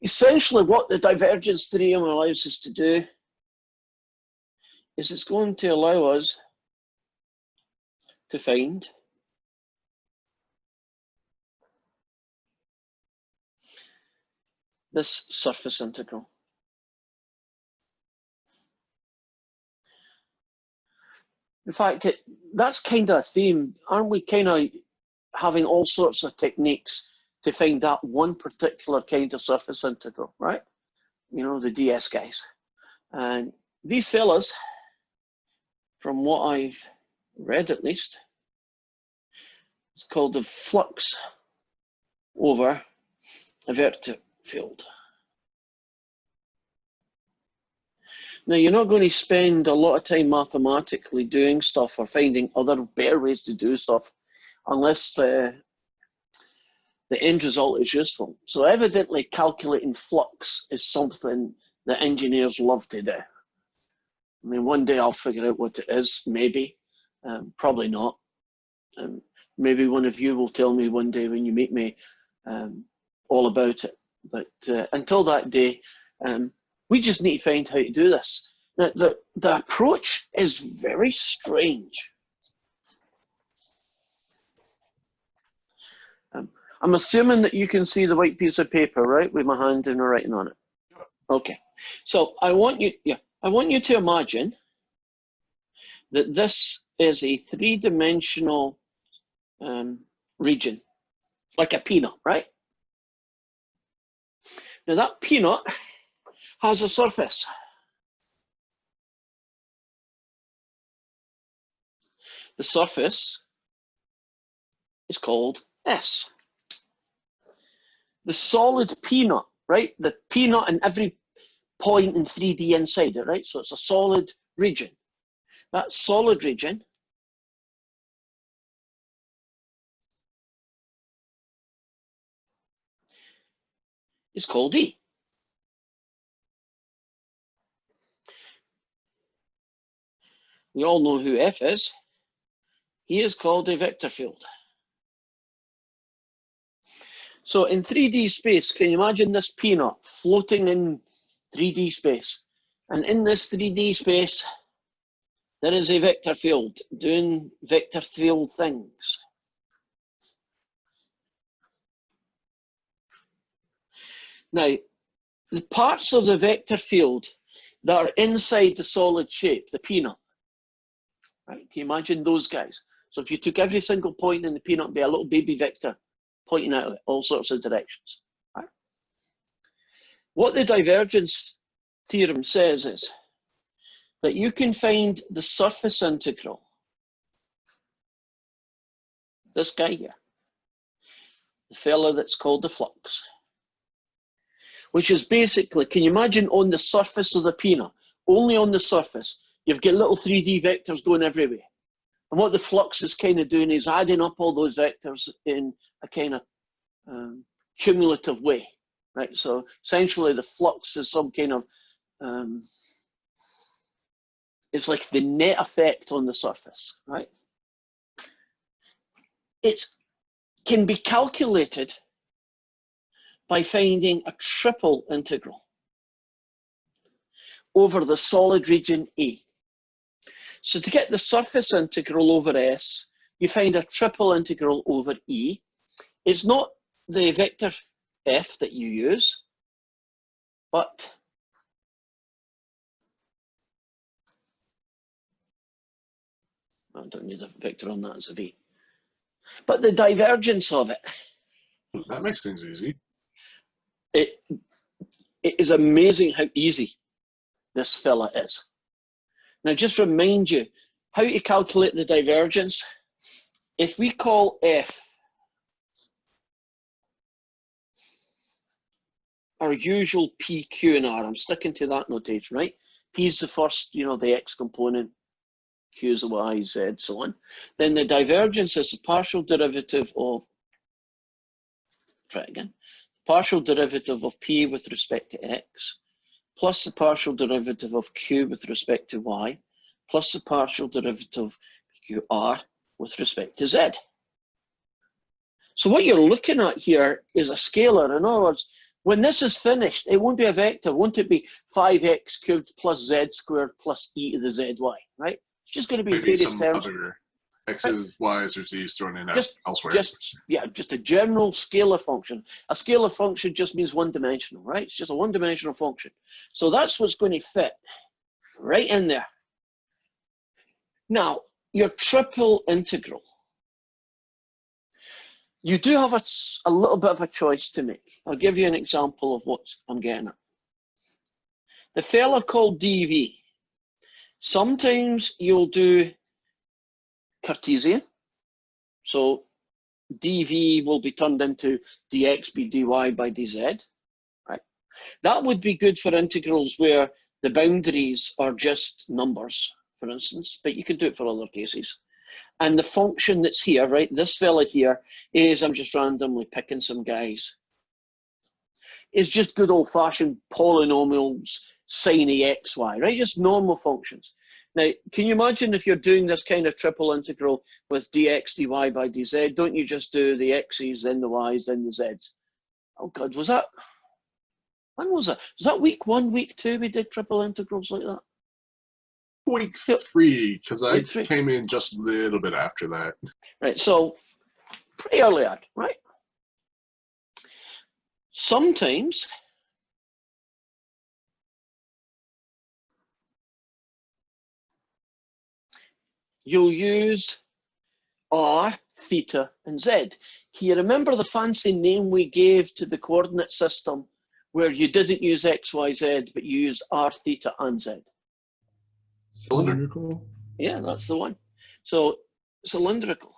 Essentially, what the divergence theorem allows us to do is it's going to allow us to find this surface integral. In fact, that's kind of a theme. Aren't we kind of having all sorts of techniques to find that one particular kind of surface integral, right? You know, the DS guys. And these fellas, from what I've read at least, it's called the flux over a vector field. Now, you're not going to spend a lot of time mathematically doing stuff or finding other better ways to do stuff unless the end result is useful. So evidently calculating flux is something that engineers love to do. I mean, one day I'll figure out what it is, maybe, probably not. Maybe one of you will tell me one day when you meet me all about it. But until that day, we just need to find how to do this. Now, the approach is very strange. I'm assuming that you can see the white piece of paper, right, with my hand and writing on it. Okay. So I want you to imagine that this is a three-dimensional region, like a peanut, right? Now that peanut has a surface. The surface is called S. The solid peanut, right? The peanut and every point in 3D inside it, right? So it's a solid region. That solid region is called E. We all know who F is. He is called a vector field. So in 3D space, can you imagine this peanut floating in 3D space? And in this 3D space, there is a vector field doing vector field things. Now, the parts of the vector field that are inside the solid shape, the peanut, right? Can you imagine those guys? So if you took every single point in the peanut, it'd be a little baby vector pointing out all sorts of directions. Right? What the divergence theorem says is that you can find the surface integral, this guy here, the fella that's called the flux, which is basically, can you imagine on the surface of the peanut, only on the surface, you've got little 3D vectors going everywhere. And what the flux is kind of doing is adding up all those vectors in a kind of cumulative way, right? So essentially the flux is some kind of, it's like the net effect on the surface, right? It can be calculated by finding a triple integral over the solid region A. So to get the surface integral over S, you find a triple integral over E. It's not the vector F that you use, but I don't need a vector on that as a V. But the divergence of it. That makes things easy. It is amazing how easy this fella is. Now, just remind you how to calculate the divergence. If we call F our usual P, Q, and R, I'm sticking to that notation, right? P is the first, you know, the X component, Q is the Y, Z, so on. Then the divergence is the partial derivative of, try it again, partial derivative of P with respect to X, plus the partial derivative of Q with respect to Y, plus the partial derivative of QR with respect to Z. So what you're looking at here is a scalar. In other words, When this is finished, it won't be a vector. Won't it be 5x cubed plus z squared plus e to the zy, right? It's just going to be Maybe various some terms. other Right? x's, y's, or z's thrown in elsewhere. Just a general scalar function. A scalar function just means one-dimensional, right? It's just a one-dimensional function. So that's what's going to fit right in there. Now, your triple integral. You do have a little bit of a choice to make. I'll give you an example of what I'm getting at. The fella called dv. Sometimes you'll do Cartesian. So dv will be turned into dx be dy by dz. Right? That would be good for integrals where the boundaries are just numbers, for instance, but you can do it for other cases. And the function that's here, right, this fella here is, I'm just randomly picking some guys, is just good old-fashioned polynomials, sine xy, right, just normal functions. Now, can you imagine if you're doing this kind of triple integral with dx, dy by dz, don't you just do the x's, then the y's, then the z's? Oh God, when was that? Was that week 1, week 2 we did triple integrals like that? Week 3, because I Week 3. came in just a little bit after that. Right, so pretty early on, right? Sometimes you'll use r, theta, and z. Can you remember the fancy name we gave to the coordinate system where you didn't use x, y, z, but you used r, theta, and z? Cylindrical? Yeah, that's the one. So cylindrical.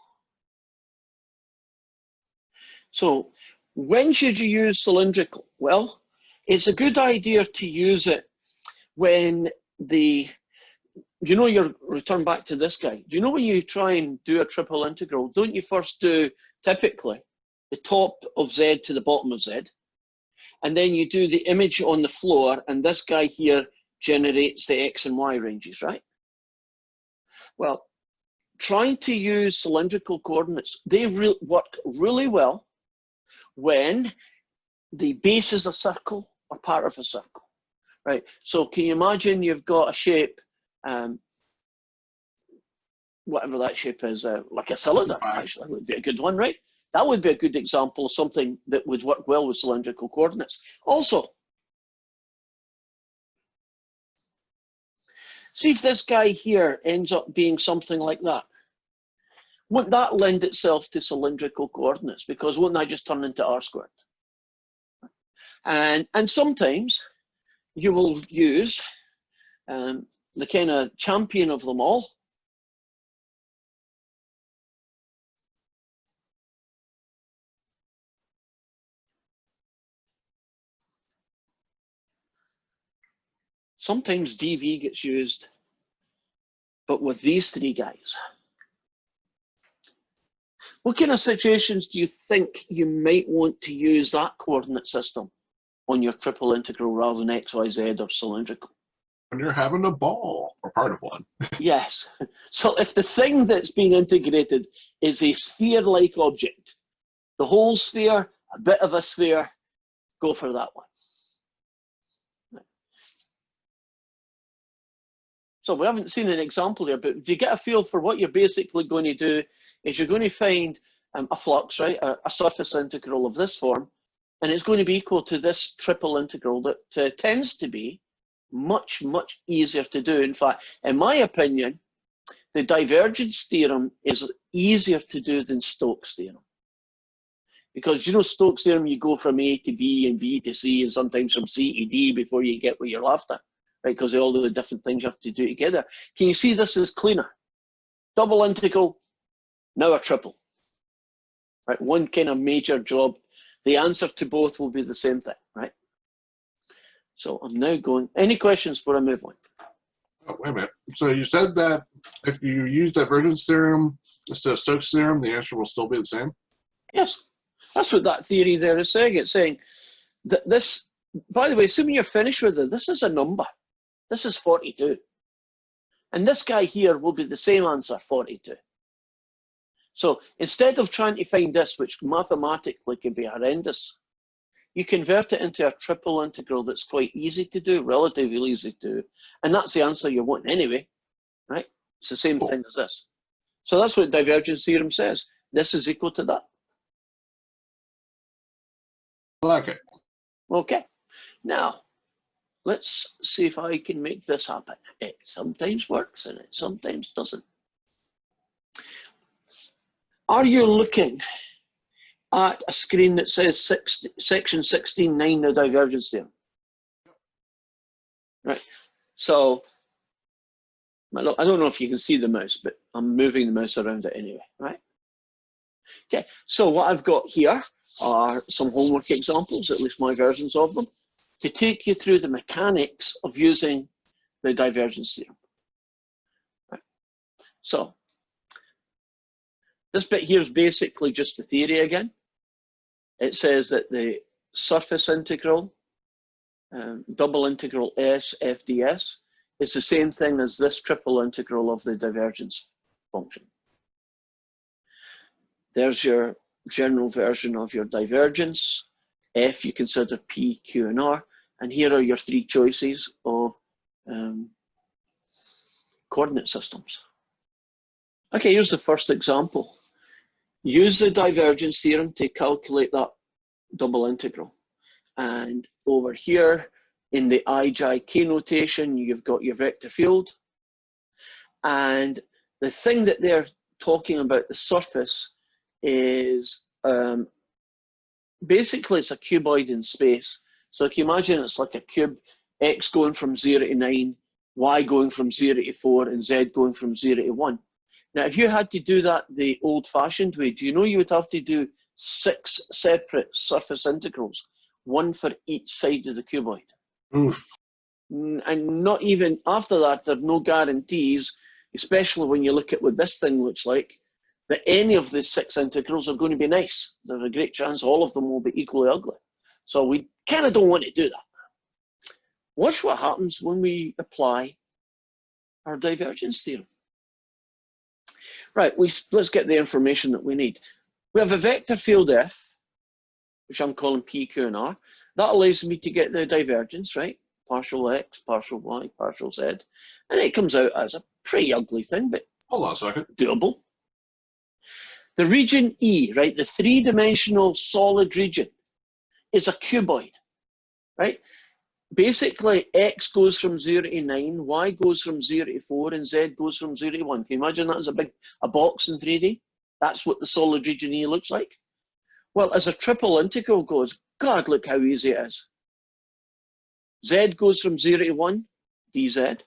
So when should you use cylindrical? Well, it's a good idea to use it when you return back to this guy. Do you know when you try and do a triple integral, don't you first do typically the top of z to the bottom of z, and then you do the image on the floor, and this guy here generates the x and y ranges, right? Well, trying to use cylindrical coordinates, they work really well when the base is a circle or part of a circle, right? So can you imagine you've got a shape, whatever that shape is, like a cylinder, actually, would be a good one, right? That would be a good example of something that would work well with cylindrical coordinates. Also, see if this guy here ends up being something like that. Won't that lend itself to cylindrical coordinates? Because won't that just turn into r squared? And sometimes you will use the kind of champion of them all. Sometimes dv gets used, but with these three guys. What kind of situations do you think you might want to use that coordinate system on your triple integral rather than x, y, z or cylindrical? When you're having a ball, or part of one. Yes. So if the thing that's being integrated is a sphere-like object, the whole sphere, a bit of a sphere, go for that one. So we haven't seen an example here, but do you get a feel for what you're basically going to do is you're going to find a flux, right, a surface integral of this form, and it's going to be equal to this triple integral that tends to be much, much easier to do. In fact, in my opinion, the divergence theorem is easier to do than Stokes' theorem. Because, you know, Stokes' theorem, you go from A to B and B to C and sometimes from C to D before you get what you're after, right? Because of all the different things you have to do together. Can you see this is cleaner? Double integral, now a triple, right? One kind of major job. The answer to both will be the same thing, right? So I'm now going, any questions before I move on? Oh, wait a minute. So you said that if you use divergence theorem instead of Stokes' theorem, the answer will still be the same? Yes, that's what that theory there is saying. It's saying that this, by the way, assuming you're finished with it, this is a number. This is 42. And this guy here will be the same answer, 42. So instead of trying to find this, which mathematically can be horrendous, you convert it into a triple integral that's quite easy to do, relatively easy to do, and that's the answer you want anyway, right? It's the same thing as this. So that's what divergence theorem says. This is equal to that. I like it. Okay, now let's see if I can make this happen. It sometimes works and it sometimes doesn't. Are you looking at a screen that says section 16.9, the divergence theorem? Right, so I don't know if you can see the mouse, but I'm moving the mouse around it anyway, right? Okay, so what I've got here are some homework examples, at least my versions of them, to take you through the mechanics of using the divergence theorem. Right. So this bit here is basically just the theory again. It says that the surface integral, double integral S f ds, is the same thing as this triple integral of the divergence function. There's your general version of your divergence. F you consider P, Q, and R. And here are your three choices of coordinate systems. Okay, here's the first example. Use the divergence theorem to calculate that double integral. And over here in the IJK notation, you've got your vector field. And the thing that they're talking about, the surface, is basically it's a cuboid in space. So if you imagine it's like a cube, x going from 0 to 9, y going from 0 to 4, and z going from 0 to 1. Now, if you had to do that the old-fashioned way, do you know you would have to do 6 separate surface integrals, one for each side of the cuboid? Oof. And not even after that, there are no guarantees, especially when you look at what this thing looks like, that any of the 6 integrals are going to be nice. There's a great chance all of them will be equally ugly. So we kind of don't want to do that. Watch what happens when we apply our divergence theorem. Right, let's get the information that we need. We have a vector field F, which I'm calling P, Q, and R. That allows me to get the divergence, right? Partial X, partial Y, partial Z. And it comes out as a pretty ugly thing, but hold on a second. Doable. The region E, right, the three-dimensional solid region, is a cuboid, right? Basically, X goes from 0 to 9, Y goes from 0 to 4, and Z goes from 0 to 1. Can you imagine that as a box in 3D? That's what the solid region E looks like. Well, as a triple integral goes, God, look how easy it is. Z goes from 0 to 1, dz.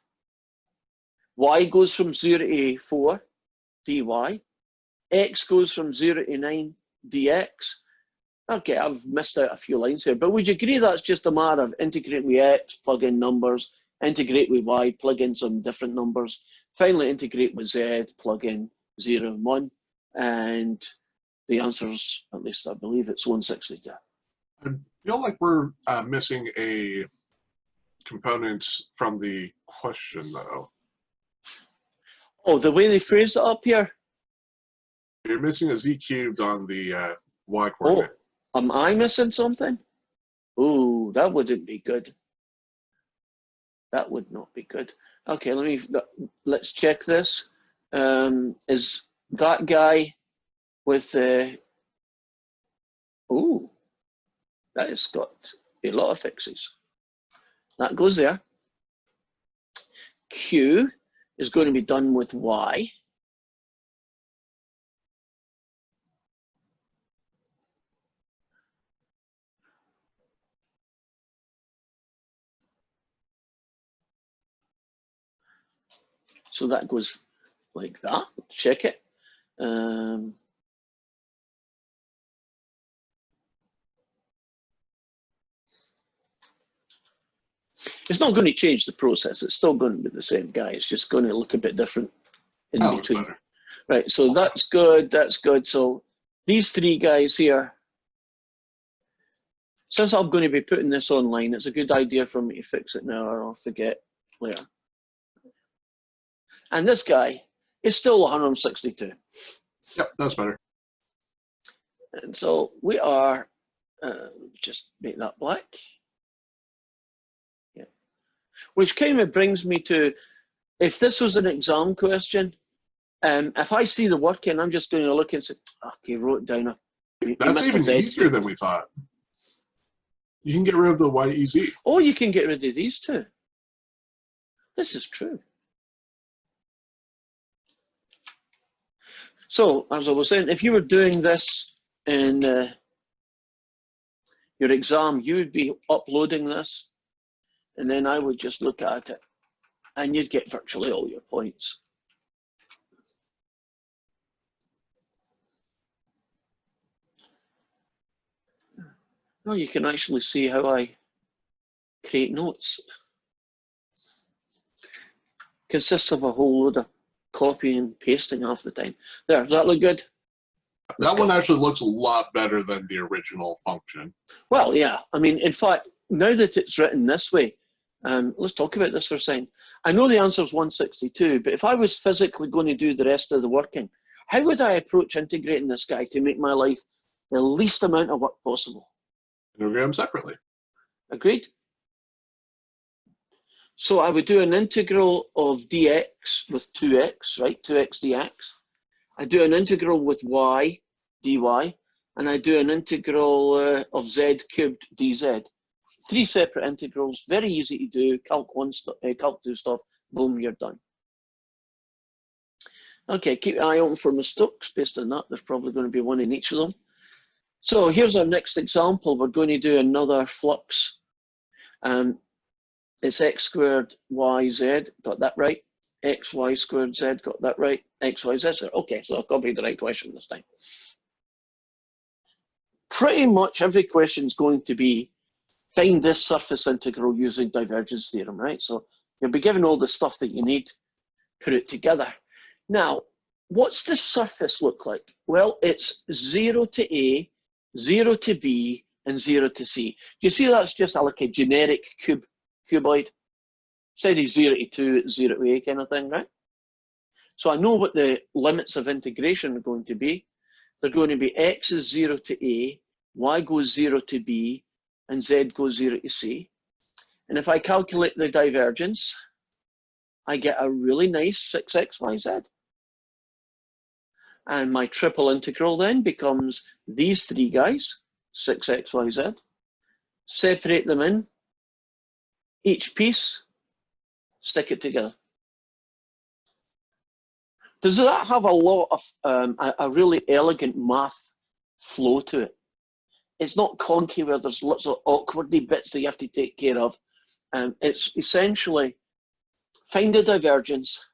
Y goes from 0 to 4, dy. X goes from 0 to 9, dx. Okay, I've missed out a few lines here, but would you agree that's just a matter of integrate with X, plug in numbers, integrate with Y, plug in some different numbers, finally integrate with Z, plug in 0 and 1, and the answer's, at least I believe, it's 162. I feel like we're missing a component from the question, though. Oh, the way they phrased it up here? You're missing a z cubed on the y coordinate. Oh, am I missing something? Oh, that wouldn't be good. That would not be good. Okay, let's check this. Is that guy with the... Oh, that has got a lot of fixes. That goes there. Q is going to be done with Y. So that goes like that. Check it. It's not going to change the process. It's still going to be the same guy. It's just going to look a bit different in between. Right, so that's good, that's good. So these three guys here, since I'm going to be putting this online, it's a good idea for me to fix it now or I'll forget later. And this guy is still 162. Yep, that's better. And so we are Just make that black. Yeah. Which kind of brings me to, if this was an exam question, if I see the working, I'm just going to look and say, okay, wrote it down. That's even easier than we thought. You can get rid of the YEZ. Oh, you can get rid of these two. This is true. So, as I was saying, if you were doing this in your exam, you would be uploading this, and then I would just look at it, and you'd get virtually all your points. Now you can actually see how I create notes. Consists of a whole load of copying and pasting half the time. There, does that look good? That one actually looks a lot better than the original function. Well, yeah. I mean, in fact, now that it's written this way, let's talk about this for a second. I know the answer is 162, but if I was physically going to do the rest of the working, how would I approach integrating this guy to make my life the least amount of work possible? Integrate them separately. Agreed? So I would do an integral of dx with 2x, right? 2x dx. I do an integral with y, dy, and I do an integral of z cubed dz. 3 separate integrals, very easy to do. Calc 2 stuff, boom, you're done. Okay, keep an eye open for mistakes based on that. There's probably going to be one in each of them. So here's our next example. We're going to do another flux. It's x squared y z, got that right. X y squared z, got that right. X y z. Okay, so I've copied the right question this time. Pretty much every question is going to be find this surface integral using divergence theorem, right? So you'll be given all the stuff that you need, put it together. Now, what's the surface look like? Well, it's 0 to A, 0 to B, and 0 to C. Do you see that's just like a generic cuboid? Instead of 0 to 2, it's 0 to A kind of thing, right? So I know what the limits of integration are going to be. They're going to be x is 0 to A, y goes 0 to B, and z goes 0 to C. And if I calculate the divergence, I get a really nice 6xyz. And my triple integral then becomes these three guys, 6xyz. Separate them in, each piece, stick it together. Does that have a lot of, a really elegant math flow to it? It's not clunky where there's lots of awkwardy bits that you have to take care of. It's essentially find a divergence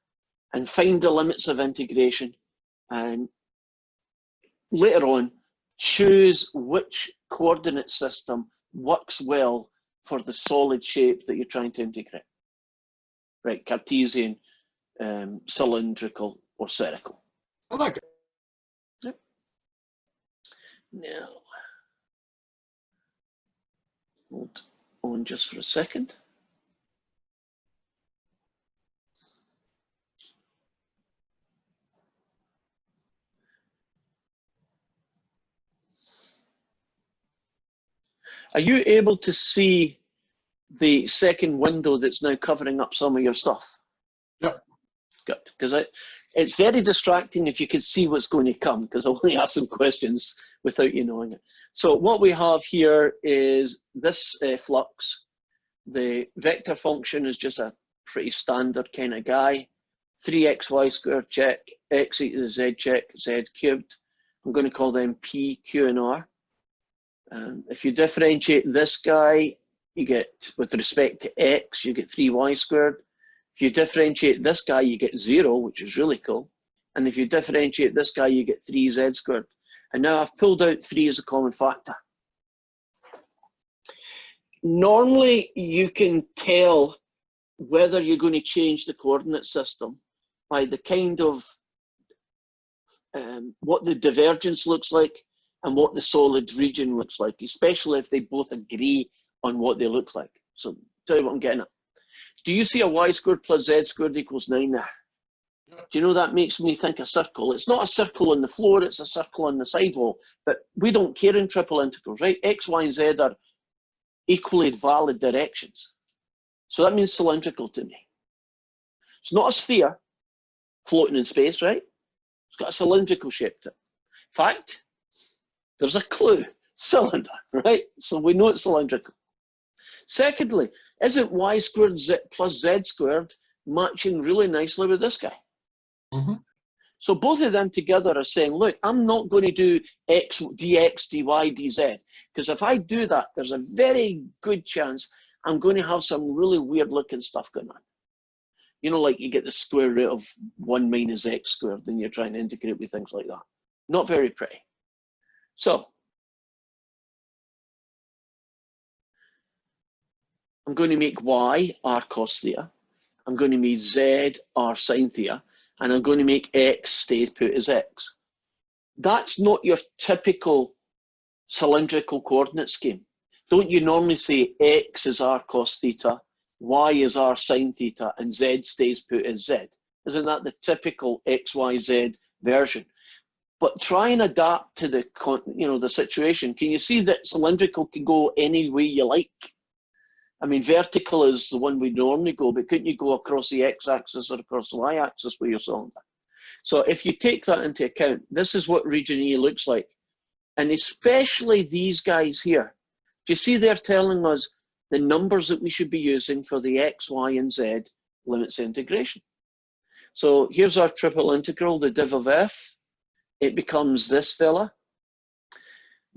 and find the limits of integration, and later on choose which coordinate system works well for the solid shape that you're trying to integrate. Right, Cartesian, cylindrical, or spherical. I like it. Yep. Now, hold on just for a second. Are you able to see the second window that's now covering up some of your stuff? Yep. Good, because it's very distracting if you can see what's going to come, because I'll only ask some questions without you knowing it. So what we have here is this flux. The vector function is just a pretty standard kind of guy. 3xy squared check, x e to the z check, z cubed. I'm going to call them p, q, and r. If you differentiate this guy, you get, with respect to x, you get 3y squared. If you differentiate this guy, you get 0, which is really cool. And if you differentiate this guy, you get 3z squared. And now I've pulled out 3 as a common factor. Normally, you can tell whether you're going to change the coordinate system by the kind of what the divergence looks like and what the solid region looks like, especially if they both agree on what they look like. So tell you what I'm getting at. Do you see a y squared plus z squared equals 9 there? Do you know that makes me think a circle? It's not a circle on the floor, it's a circle on the sidewall. But we don't care in triple integrals, right? X, Y, and Z are equally valid directions. So that means cylindrical to me. It's not a sphere floating in space, right? It's got a cylindrical shape to it. In fact, there's a clue, cylinder, right? So we know it's cylindrical. Secondly, isn't y squared plus z squared matching really nicely with this guy? Mm-hmm. So both of them together are saying, look, I'm not going to do x, dx, dy, dz, because if I do that, there's a very good chance I'm going to have some really weird looking stuff going on. You know, like you get the square root of 1 minus x squared and you're trying to integrate with things like that. Not very pretty. So I'm going to make y r cos theta. I'm going to make z r sine theta. And I'm going to make x stay put as x. That's not your typical cylindrical coordinate scheme. Don't you normally say x is r cos theta, y is r sine theta, and z stays put as z? Isn't that the typical x, y, z version? But try and adapt to the, the situation. Can you see that cylindrical can go any way you like? I mean, vertical is the one we normally go, but couldn't you go across the x-axis or across the y-axis with your cylinder? So if you take that into account, this is what region E looks like. And especially these guys here. Do you see they're telling us the numbers that we should be using for the x, y, and z limits of integration? So here's our triple integral, the div of f. It becomes this fella.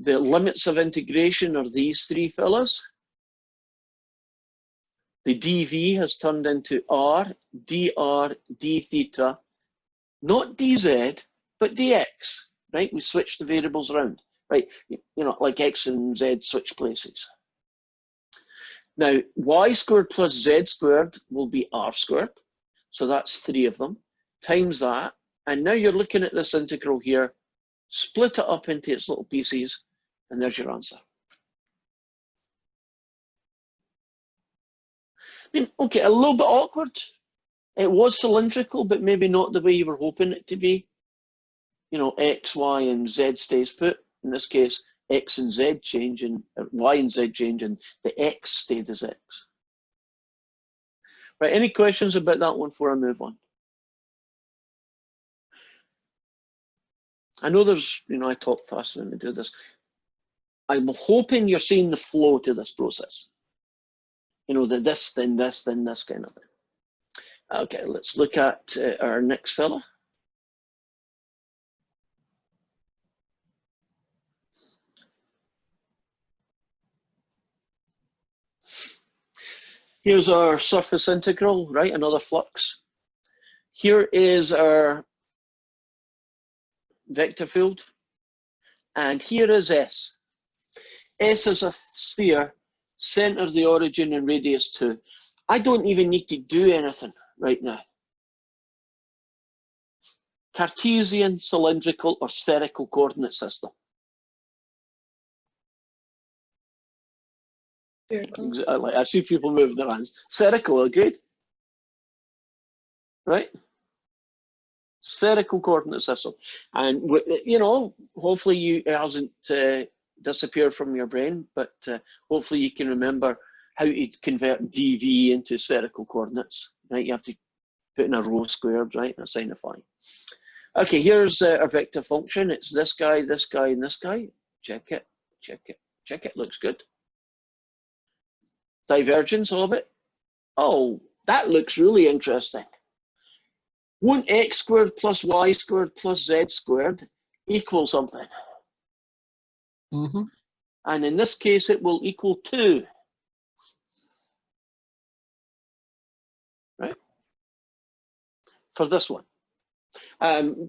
The limits of integration are these three fellas. The dv has turned into r, dr, d theta, not dz, but dx, right? We switch the variables around, right? You know, like x and z switch places. Now, y squared plus z squared will be r squared. So that's 3 of them, times that. And now you're looking at this integral here, split it up into its little pieces, and there's your answer. I mean, okay, a little bit awkward. It was cylindrical, but maybe not the way you were hoping it to be. You know, x, y, and z stays put. In this case, x and z change, and y and z change, and the x stayed as x. Right, any questions about that one before I move on? I know there's, I talk fast when we do this. I'm hoping you're seeing the flow to this process. You know, the this, then this, then this kind of thing. Okay, let's look at our next fella. Here's our surface integral, right? Another flux. Here is our vector field. And here is S. S is a sphere, center of the origin and radius 2. I don't even need to do anything right now. Cartesian, cylindrical, or spherical coordinate system. Spherical. I see people moving their hands. Spherical, agreed? Right? Spherical coordinate system. And, hopefully it hasn't disappeared from your brain, but hopefully you can remember how to convert dv into spherical coordinates, right? You have to put in a rho squared, right, and a sine of phi. Okay, here's our vector function. It's this guy, and this guy. Check it, check it, check it. Looks good. Divergence of it. Oh, that looks really interesting. Won't x squared plus y squared plus z squared equal something? Mm-hmm. And in this case, it will equal 2. Right? For this one.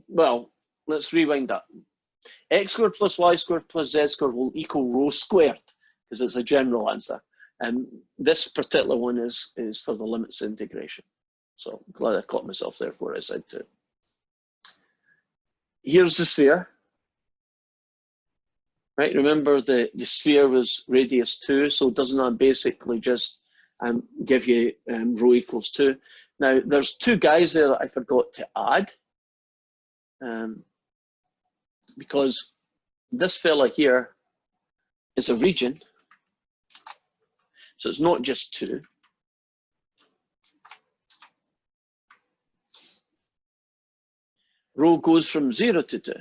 Well, let's rewind that. X squared plus y squared plus z squared will equal rho squared, because it's a general answer. And this particular one is for the limits integration. So I'm glad I caught myself there before I said 2. Here's the sphere. Right, remember the sphere was radius 2, so doesn't that basically just give you rho equals 2? Now, there's two guys there that I forgot to add, because this fella here is a region, so it's not just two. Rho goes from 0 to 2.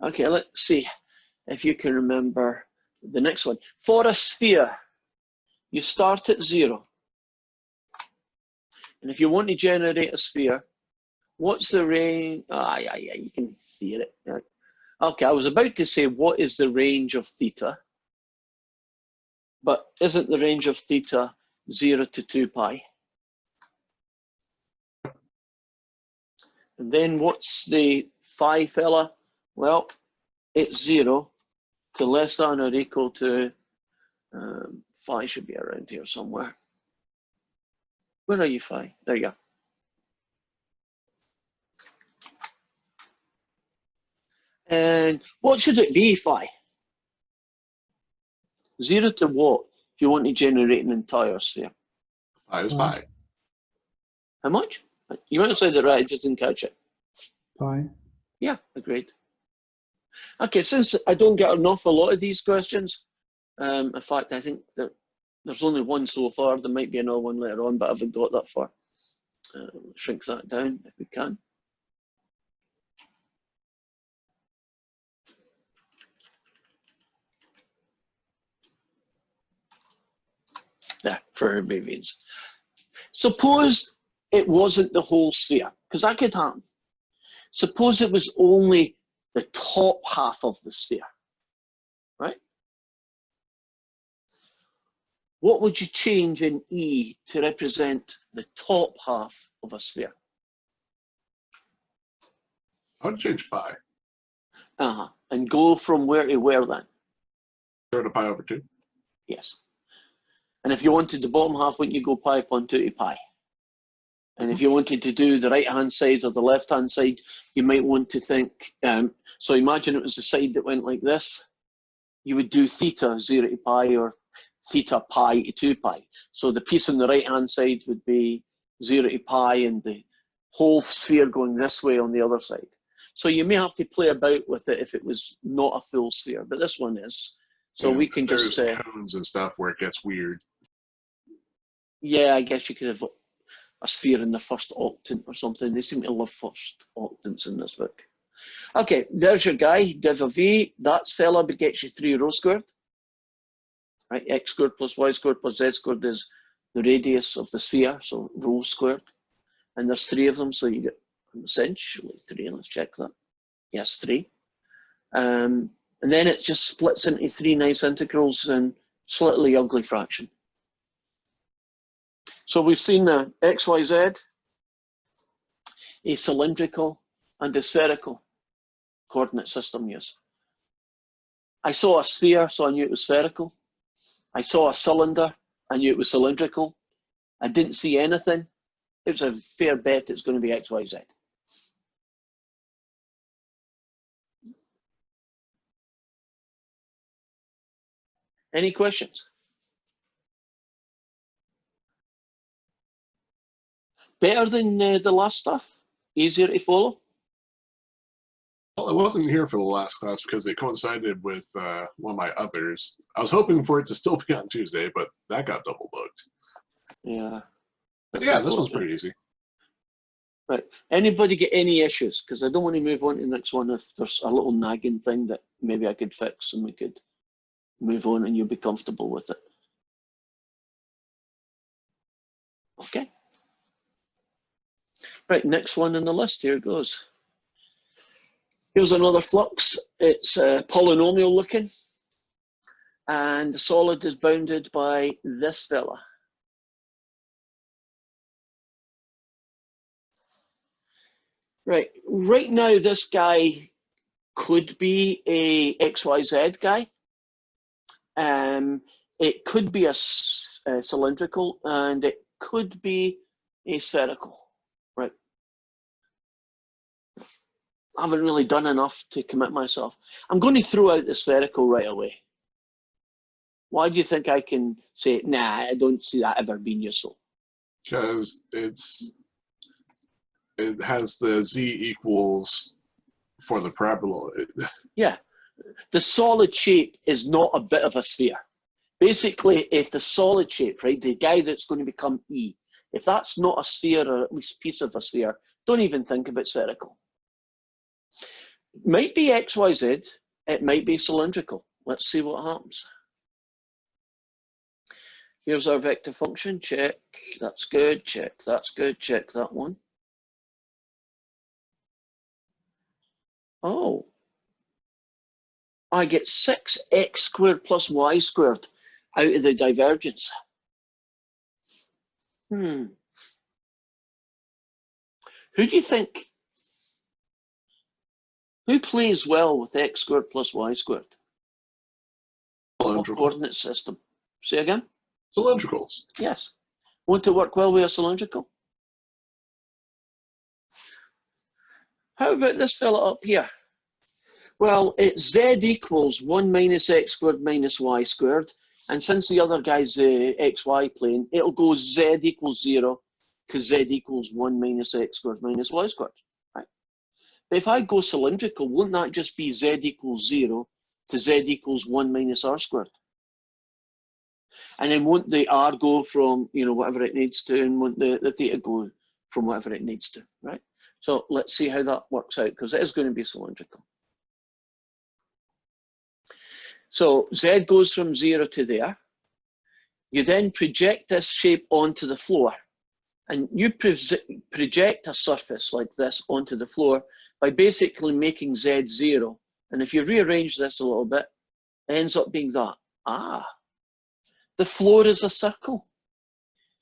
Okay, let's see if you can remember the next one. For a sphere, you start at 0. And if you want to generate a sphere, what's the range? Yeah, you can see it. Okay, I was about to say, what is the range of theta? But isn't the range of theta 0 to 2 pi? And then what's the phi fella? Well, it's 0 to less than or equal to, phi should be around here somewhere. Where are you, phi? There you go. And what should it be, phi? 0 to what, if you want to generate an entire sphere? Phi is pi. How much? You might have said it right, I just didn't catch it. Pi. Yeah, agreed. Okay, since I don't get an awful lot of these questions, in fact, I think that there's only one so far. There might be another one later on, but I haven't got that far. Shrink that down if we can. There, for abbreviations. Suppose it wasn't the whole sphere, because that could happen. Suppose it was only the top half of the sphere, right? What would you change in E to represent the top half of a sphere? I would change phi. And go from where to where then? 0 to pi over 2. Yes. And if you wanted the bottom half, wouldn't you go pi upon 2 to pi? And if you wanted to do the right-hand side or the left-hand side, you might want to think, so imagine it was the side that went like this. You would do theta 0 to pi or theta pi to 2 pi. So the piece on the right-hand side would be 0 to pi and the whole sphere going this way on the other side. So you may have to play about with it if it was not a full sphere, but this one is. So yeah, we can just say cones and stuff where it gets weird. Yeah, I guess you could have a sphere in the first octant or something. They seem to love first octants in this book. Okay, there's your guy, div of v. That fella gets you 3 rho squared. Right, x squared plus y squared plus z squared is the radius of the sphere, so rho squared. And there's 3 of them, so you get essentially 3. Let's check that. Yes, 3. And then it just splits into 3 nice integrals and slightly ugly fraction. So we've seen the x, y, z, a cylindrical and a spherical coordinate system use. I saw a sphere, so I knew it was spherical. I saw a cylinder, I knew it was cylindrical. I didn't see anything. It was a fair bet it's going to be x, y, z. Any questions? Better than the last stuff? Easier to follow? Well, I wasn't here for the last class because it coincided with one of my others. I was hoping for it to still be on Tuesday, but that got double booked. Yeah. But yeah, this was pretty easy. Right. Anybody get any issues? Because I don't want to move on to the next one if there's a little nagging thing that maybe I could fix and we could move on and you'll be comfortable with it. Okay. Right, next one on the list, here it goes. Here's another flux. It's polynomial looking. And the solid is bounded by this fella. Right now this guy could be a XYZ guy. It could be a cylindrical and it could be a spherical, right? I haven't really done enough to commit myself. I'm going to throw out the spherical right away. Why do you think I can say, nah, I don't see that ever being useful? Because it has the z equals for the parabola. Yeah, the solid shape is not a bit of a sphere. Basically, if the solid shape, right, the guy that's going to become E, if that's not a sphere or at least piece of a sphere, don't even think about spherical. It might be X, Y, Z, it might be cylindrical. Let's see what happens. Here's our vector function, check, that's good, check, that's good, check that one. Oh, I get 6x squared plus y squared out of the divergence. Who do you think, who plays well with x squared plus y squared? Cylindrical. Coordinate system. Say again? Cylindricals. Yes. Want to work well with a cylindrical? How about this fella up here? Well, it's z equals 1 minus x squared minus y squared. And since the other guy's the xy plane, it'll go z equals 0 to z equals 1 minus x squared minus y squared. Right? But if I go cylindrical, won't that just be z equals 0 to z equals 1 minus r squared? And then won't the r go from, you know, whatever it needs to, and won't the theta go from whatever it needs to, right? So let's see how that works out, because it is going to be cylindrical. So z goes from 0 to there. You then project this shape onto the floor, and you project a surface like this onto the floor by basically making z 0. And if you rearrange this a little bit, it ends up being that. Ah, the floor is a circle,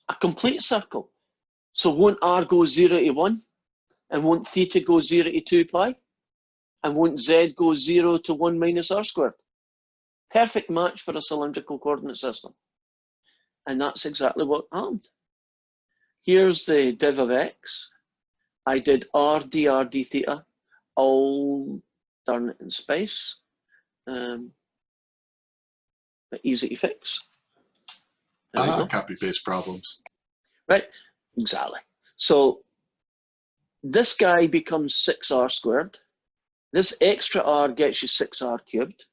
a complete circle. So won't r go 0 to 1? And won't theta go 0 to 2 pi? And won't z go 0 to 1 minus r squared? Perfect match for a cylindrical coordinate system. And that's exactly what happened. Here's the div of x. I did r dr d theta, all darn it in space. But easy to fix. Copy-paste problems. Right, exactly. So this guy becomes 6r squared. This extra r gets you 6r cubed.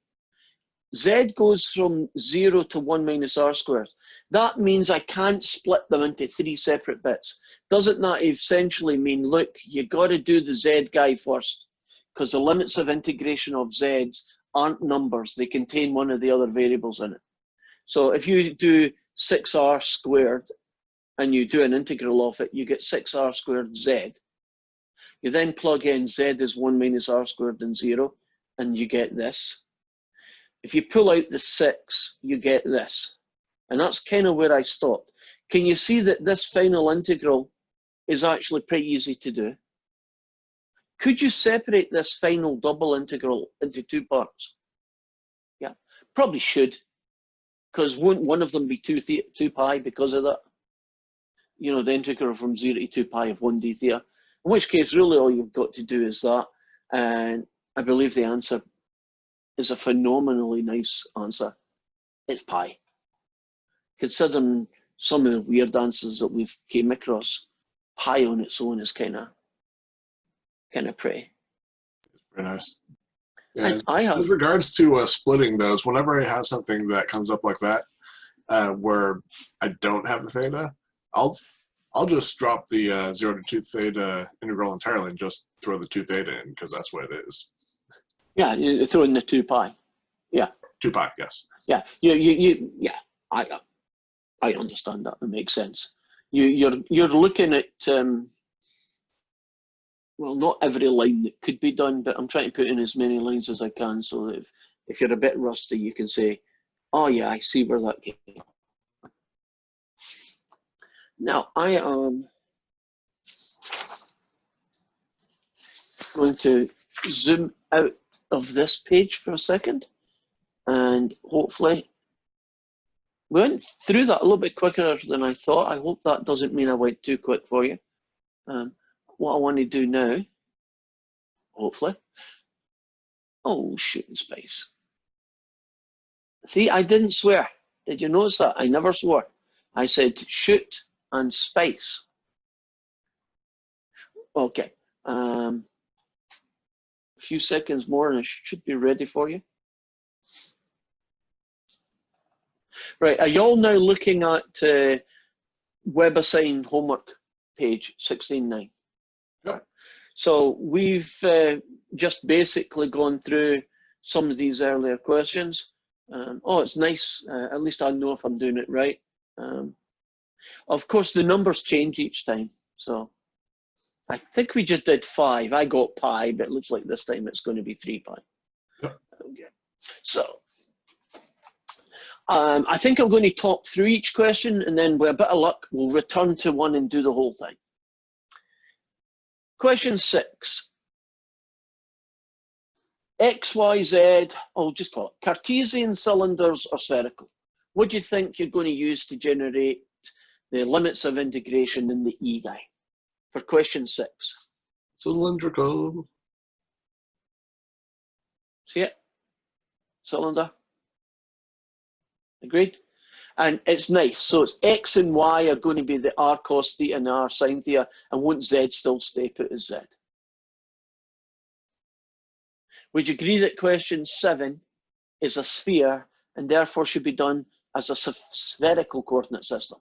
Z goes from 0 to 1 minus r squared. That means I can't split them into 3 separate bits. Doesn't that essentially mean, look, you got to do the Z guy first, because the limits of integration of Zs aren't numbers. They contain one of the other variables in it. So if you do 6r squared and you do an integral of it, you get 6r squared Z. You then plug in Z is 1 minus r squared and 0, and you get this. If you pull out the 6, you get this. And that's kind of where I stopped. Can you see that this final integral is actually pretty easy to do? Could you separate this final double integral into 2 parts? Yeah, probably should, because won't one of them be 2 pi because of that? You know, the integral from 0 to 2 pi of 1 d theta. In which case, really all you've got to do is that. And I believe the answer is a phenomenally nice answer. It's pi. Considering some of the weird answers that we've came across, pi on its own is kind of pretty. Very nice. And I have, with regards to splitting those, whenever I have something that comes up like that, where I don't have the theta, I'll just drop the 0 to 2 theta integral entirely and just throw the 2 theta in, because that's what it is. Yeah, you throw in the 2 pi. Yeah. 2 pi, yes. Yeah, yeah. I understand that. It makes sense. You're looking at well, not every line that could be done, but I'm trying to put in as many lines as I can, so that if you're a bit rusty, you can say, "Oh yeah, I see where that came from." Now I am going to zoom out of this page for a second, and hopefully we went through that a little bit quicker than I thought. I hope that doesn't mean I went too quick for you. What I want to do now, hopefully, oh, shooting space. See, I didn't swear. Did you notice that? I never swore. I said shoot and space. Okay. A few seconds more and it should be ready for you. Right, are you all now looking at WebAssign homework page 16.9? Yeah. So we've just basically gone through some of these earlier questions. Oh, it's nice. At least I know if I'm doing it right. Of course, the numbers change each time. So I think we just did 5. I got pi, but it looks like this time it's going to be 3 pi. Yeah. Okay. So I think I'm going to talk through each question, and then with a bit of luck, we'll return to one and do the whole thing. Question 6. X, Y, Z, I'll just call it Cartesian cylinders or spherical. What do you think you're going to use to generate the limits of integration in the E guy for question 6? Cylindrical. See it? Cylinder. Agreed? And it's nice. So it's X and Y are going to be the R cos theta and R sin theta, and won't Z still stay put as Z? Would you agree that question 7 is a sphere and therefore should be done as a spherical coordinate system?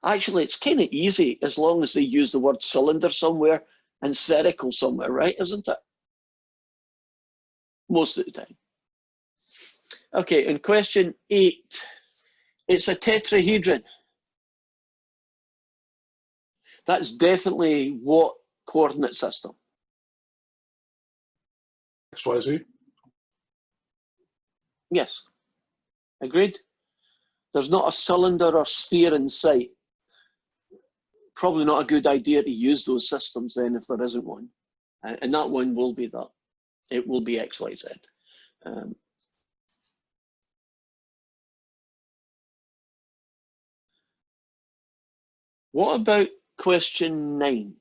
Actually, it's kind of easy as long as they use the word cylinder somewhere and spherical somewhere, right? Isn't it? Most of the time. Okay, in question 8, it's a tetrahedron. That's definitely what coordinate system? XYZ. Yes. Agreed? There's not a cylinder or sphere in sight. Probably not a good idea to use those systems then if there isn't one. And that one will be that. It will be XYZ. What about question 9?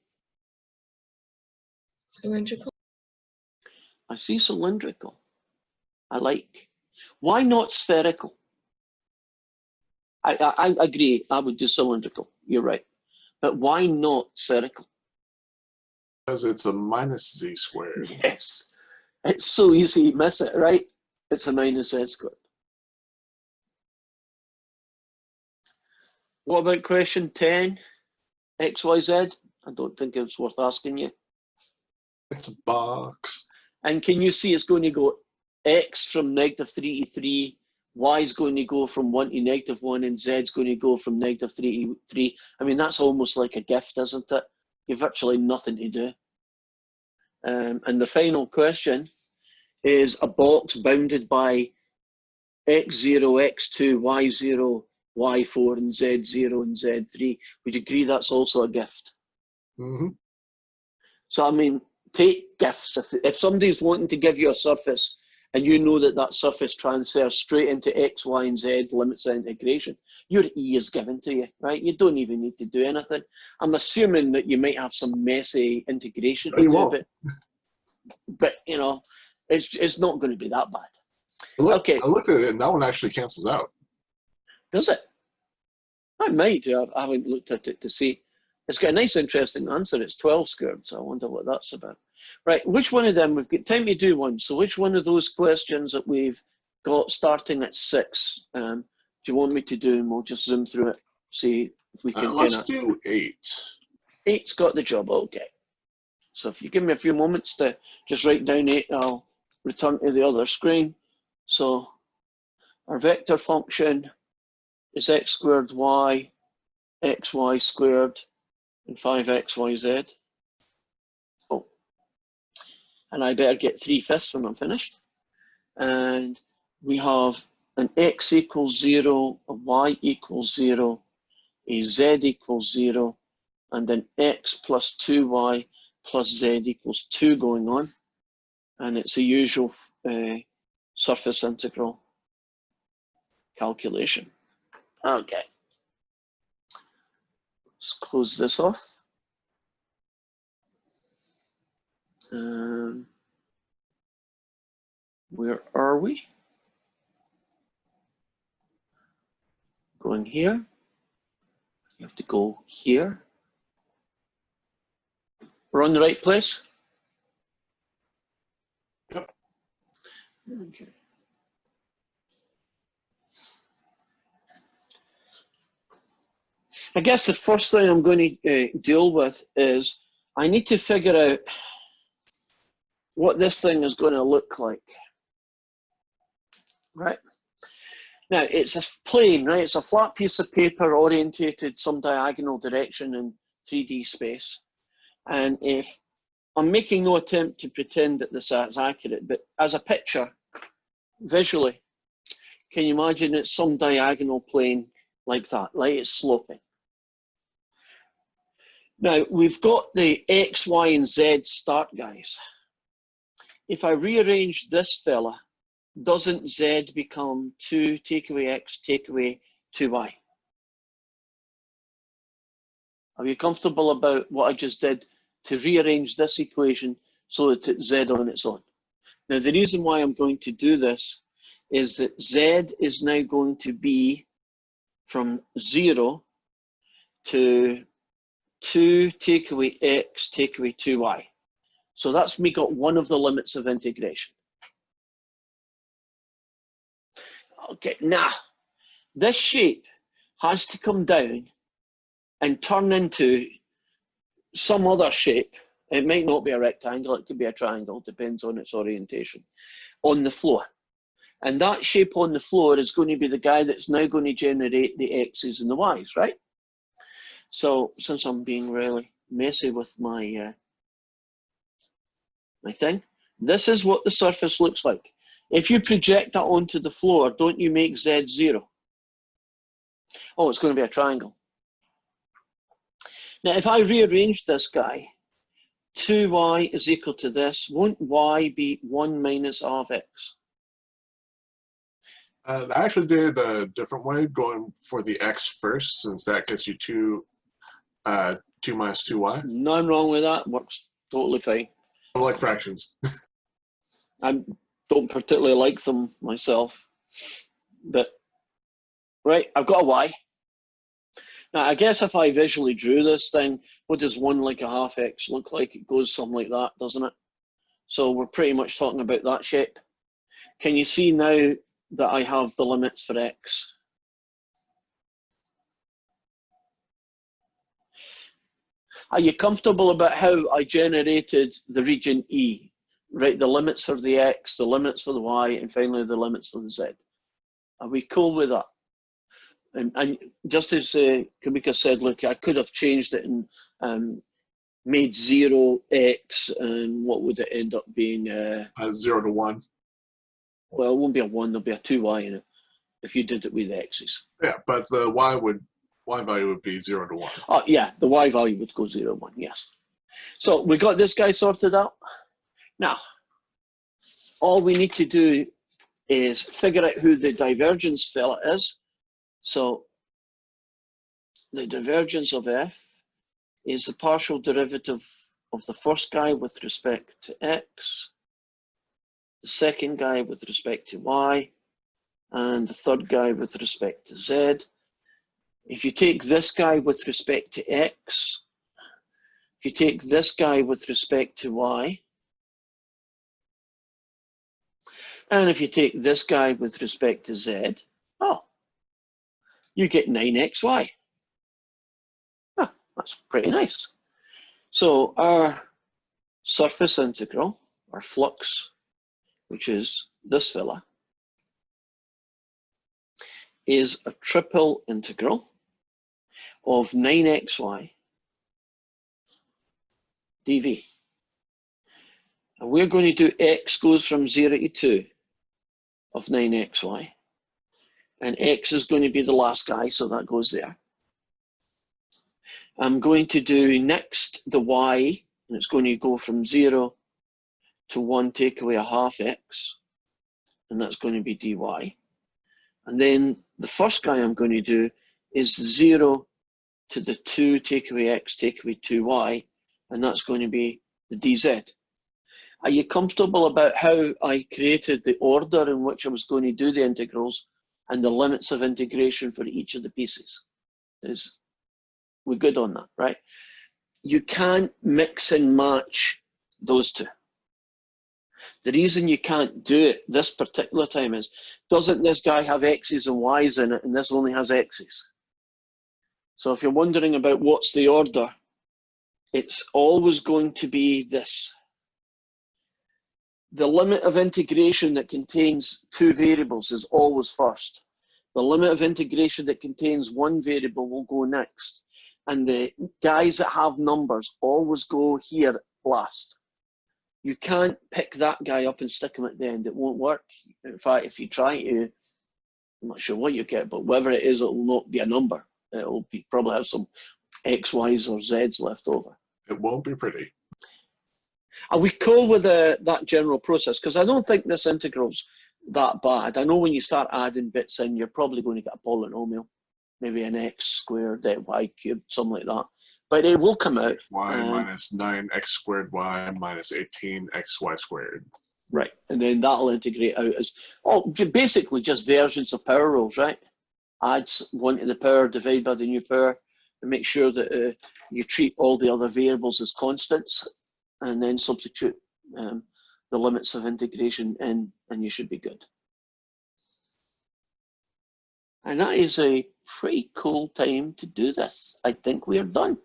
Cylindrical. I see cylindrical. I like. Why not spherical? I agree. I would do cylindrical. You're right. But why not spherical? Because it's a minus Z squared. Yes. It's so easy you miss it, right? It's a minus Z squared. What about question 10? XYZ? I don't think it's worth asking you. It's a box. And can you see it's going to go X from -3 to 3, Y is going to go from 1 to -1, and Z is going to go from -3 to 3. I mean, that's almost like a gift, isn't it? You've virtually nothing to do. And the final question is a box bounded by X0, X2, Y0, Y4, and Z0 and Z3. Would you agree that's also a gift? Mm-hmm. So, I mean, take gifts. If somebody's wanting to give you a surface and you know that that surface transfers straight into X, Y, and Z limits of integration, your E is given to you, right? You don't even need to do anything. I'm assuming that you might have some messy integration to do, but you know, it's not going to be that bad. Okay. I looked at it and that one actually cancels out. Does it? I might do. I haven't looked at it to see. It's got a nice, interesting answer. It's 12 squared, so I wonder what that's about. Right, which one of them? We've got time to do one. So which one of those questions that we've got starting at 6 do you want me to do? And we'll just zoom through it, see if we can Let's do 8. 8's got the job, okay. So if you give me a few moments to just write down 8, I'll return to the other screen. So our vector function is x squared y, xy squared, and 5xyz. Oh, and I better get 3/5 when I'm finished. And we have an x equals 0, a y equals 0, a z equals 0, and an x plus 2y plus z equals 2 going on. And it's a usual surface integral calculation. Okay. Let's close this off. Where are we? in here. You have to go here. We're on the right place? Yep. Okay. I guess the first thing I'm going to deal with is I need to figure out what this thing is going to look like. Right? Now, it's a plane, right? It's a flat piece of paper orientated some diagonal direction in 3D space. And if I'm making no attempt to pretend that this is accurate, but as a picture, visually, can you imagine it's some diagonal plane like that, like it's sloping? Now, we've got the X, Y, and Z start guys. If I rearrange this fella, doesn't Z become 2 take away X, take away 2Y? Are you comfortable about what I just did to rearrange this equation so that it's Z on its own? Now, the reason why I'm going to do this is that Z is now going to be from 0 to 2 take away X, take away 2Y. So that's me got one of the limits of integration. Okay, now, this shape has to come down and turn into some other shape. It might not be a rectangle, it could be a triangle, depends on its orientation, on the floor. And that shape on the floor is going to be the guy that's now going to generate the X's and the Y's, right? So, since I'm being really messy with my, my thing, this is what the surface looks like. If you project that onto the floor, don't you make Z 0? Oh, it's going to be a triangle. Now, if I rearrange this guy, 2y is equal to this. Won't y be 1 minus half x? I actually did a different way, going for the x first, since that gets you 2 minus 2y. Nothing wrong with that. Works totally fine. I like fractions. I don't particularly like them myself, but right, I've got a y. Now, I guess if I visually drew this thing, what does 1 like a half x look like? It goes something like that, doesn't it? So we're pretty much talking about that shape. Can you see now that I have the limits for x? Are you comfortable about how I generated the region E? Right, the limits for the x, the limits for the y, and finally the limits for the z. Are we cool with that? And just as Kamika said, look, I could have changed it and made 0x, and what would it end up being? 0 to 1. Well, it won't be a 1, there'll be a 2y in it if you did it with the x's. Yeah, but the y value would be 0 to 1. Oh, yeah, the y value would go 0, 1, yes. So we got this guy sorted out. Now, all we need to do is figure out who the divergence fella is. So the divergence of f is the partial derivative of the first guy with respect to x, the second guy with respect to y, and the third guy with respect to z. If you take this guy with respect to x, if you take this guy with respect to y, and if you take this guy with respect to z, oh, you get 9xy. Ah, that's pretty nice. So our surface integral, our flux, which is this fella, is a triple integral of 9xy dv. And we're going to do x goes from 0 to 2 of 9xy. And x is going to be the last guy, so that goes there. I'm going to do next the y, and it's going to go from 0 to 1 take away a half x, and that's going to be dy. And then the first guy I'm going to do is 0 to the 2 take away x, take away 2y, and that's going to be the dz. Are you comfortable about how I created the order in which I was going to do the integrals and the limits of integration for each of the pieces. We're good on that, right? You can't mix and match those two. The reason you can't do it this particular time is, doesn't this guy have X's and Y's in it, and this only has X's? So if you're wondering about what's the order, it's always going to be this. The limit of integration that contains two variables is always first. The limit of integration that contains one variable will go next. And the guys that have numbers always go here last. You can't pick that guy up and stick him at the end. It won't work. In fact, if you try to, I'm not sure what you get, but whatever it is, it will not be a number. It will probably have some X, Y's, or Z's left over. It won't be pretty. Are we cool with that general process? Because I don't think this integral's that bad. I know when you start adding bits in, you're probably going to get a polynomial, maybe an x squared, y cubed, something like that. But it will come out. Y minus 9x squared y minus 18xy squared. Right, and then that'll integrate out as, basically just versions of power rules, right? Adds 1 to the power, divide by the new power, and make sure that you treat all the other variables as constants, and then substitute the limits of integration in, and you should be good. And that is a pretty cool time to do this. I think we are done.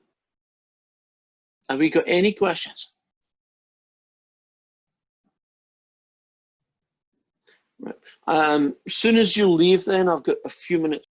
Have we got any questions? Right. As soon as you leave then, I've got a few minutes